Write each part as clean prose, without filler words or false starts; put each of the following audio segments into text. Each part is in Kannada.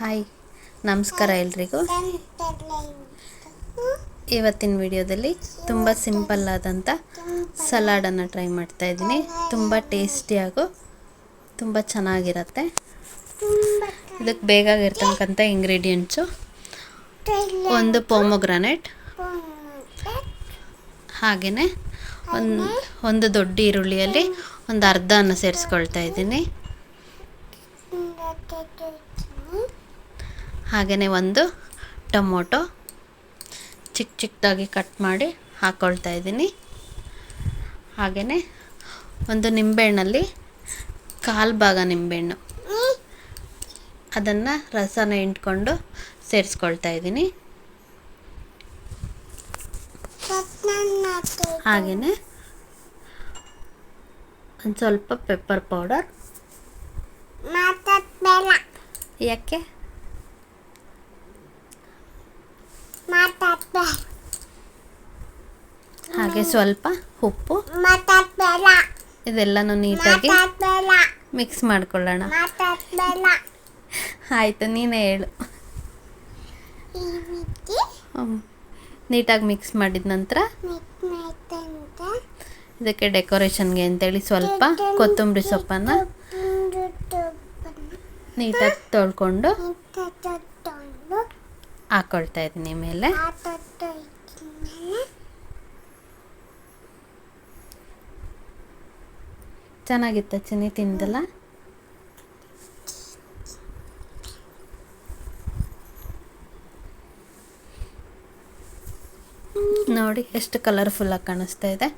ಹಾಯ್, ನಮಸ್ಕಾರ ಎಲ್ರಿಗೂ. ಇವತ್ತಿನ ವಿಡಿಯೋದಲ್ಲಿ ತುಂಬ ಸಿಂಪಲ್ ಆದಂಥ ಸಲಾಡನ್ನು ಟ್ರೈ ಮಾಡ್ತಾ ಇದ್ದೀನಿ. ತುಂಬ ಟೇಸ್ಟಿಯಾಗೂ ತುಂಬ ಚೆನ್ನಾಗಿರುತ್ತೆ. ಇದಕ್ಕೆ ಬೇಕಾಗಿರ್ತಕ್ಕಂಥ ಇಂಗ್ರೀಡಿಯೆಂಟ್ಸು: ಒಂದು ಪೊಮೊಗ್ರಾನೇಟ್, ಹಾಗೆಯೇ ಒಂದು ದೊಡ್ಡ ಈರುಳ್ಳಿಯಲ್ಲಿ ಒಂದು ಅರ್ಧನ ಸೇರಿಸ್ಕೊಳ್ತಾ ಇದ್ದೀನಿ. ಹಾಗೆಯೇ ಒಂದು ಟೊಮೊಟೊ ಚಿಕ್ಕ ಚಿಕ್ಕದಾಗಿ ಕಟ್ ಮಾಡಿ ಹಾಕ್ಕೊಳ್ತಾ ಇದ್ದೀನಿ. ಹಾಗೆಯೇ ಒಂದು ನಿಂಬೆಹಣ್ಣಲ್ಲಿ ಕಾಲು ಭಾಗ ನಿಂಬೆಹಣ್ಣು, ಅದನ್ನು ರಸನ ಹಿಂಡ್ಕೊಂಡು ಸೇರಿಸ್ಕೊಳ್ತಾ ಇದ್ದೀನಿ. ಹಾಗೆಯೇ ಒಂದು ಸ್ವಲ್ಪ ಪೆಪ್ಪರ್ ಪೌಡರ್. ಯಾಕೆ? ಹಾಗೆ ಸ್ವಲ್ಪ ಉಪ್ಪು. ಇದೆಲ್ಲನೂ ನೀಟಾಗಿ ಮಿಕ್ಸ್ ಮಾಡ್ಕೊಳ್ಳೋಣ. ಆಯಿತು, ನೀನೇ ಹೇಳು. ನೀಟಾಗಿ ಮಿಕ್ಸ್ ಮಾಡಿದ ನಂತರ ಇದಕ್ಕೆ ಡೆಕೋರೇಷನ್ಗೆ ಅಂತೇಳಿ ಸ್ವಲ್ಪ ಕೊತ್ತಂಬರಿ ಸೊಪ್ಪನ್ನು ನೀಟಾಗಿ ತೊಳ್ಕೊಂಡು ಹಾಕ್ಕೊಳ್ತಾ ಇದ್ದೀನಿ ಮೇಲೆ. ಚೆನ್ನಾಗಿತ್ತ ಚಿನ್ನಿ, ತಿಂದಲ್ಲ? ನೋಡಿ ಎಷ್ಟು ಕಲರ್ಫುಲ್ಲಾಗಿ ಕಾಣಿಸ್ತಾ ಇದೆ.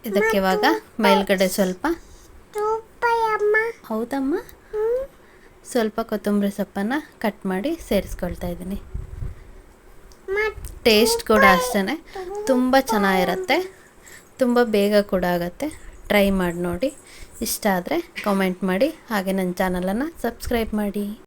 ಇದಕ್ಕೆ ಇವಾಗ ಮೇಲ್ಗಡೆ ಸ್ವಲ್ಪ, ಹೌದಮ್ಮ, ಸ್ವಲ್ಪ ಕೊತ್ತಂಬರಿ ಸೊಪ್ಪನ್ನು ಕಟ್ ಮಾಡಿ ಸೇರಿಸ್ಕೊಳ್ತಾ ಇದ್ದೀನಿ. ಟೇಸ್ಟ್ ಕೂಡ ಅಷ್ಟೇ ತುಂಬ ಚೆನ್ನಾಗಿರುತ್ತೆ, ತುಂಬ ಬೇಗ ಕೂಡ ಆಗುತ್ತೆ. ಟ್ರೈ ಮಾಡಿ ನೋಡಿ. ಇಷ್ಟ ಆದರೆ ಕಾಮೆಂಟ್ ಮಾಡಿ, ಹಾಗೆ ನನ್ನ ಚಾನಲನ್ನು ಸಬ್ಸ್ಕ್ರೈಬ್ ಮಾಡಿ.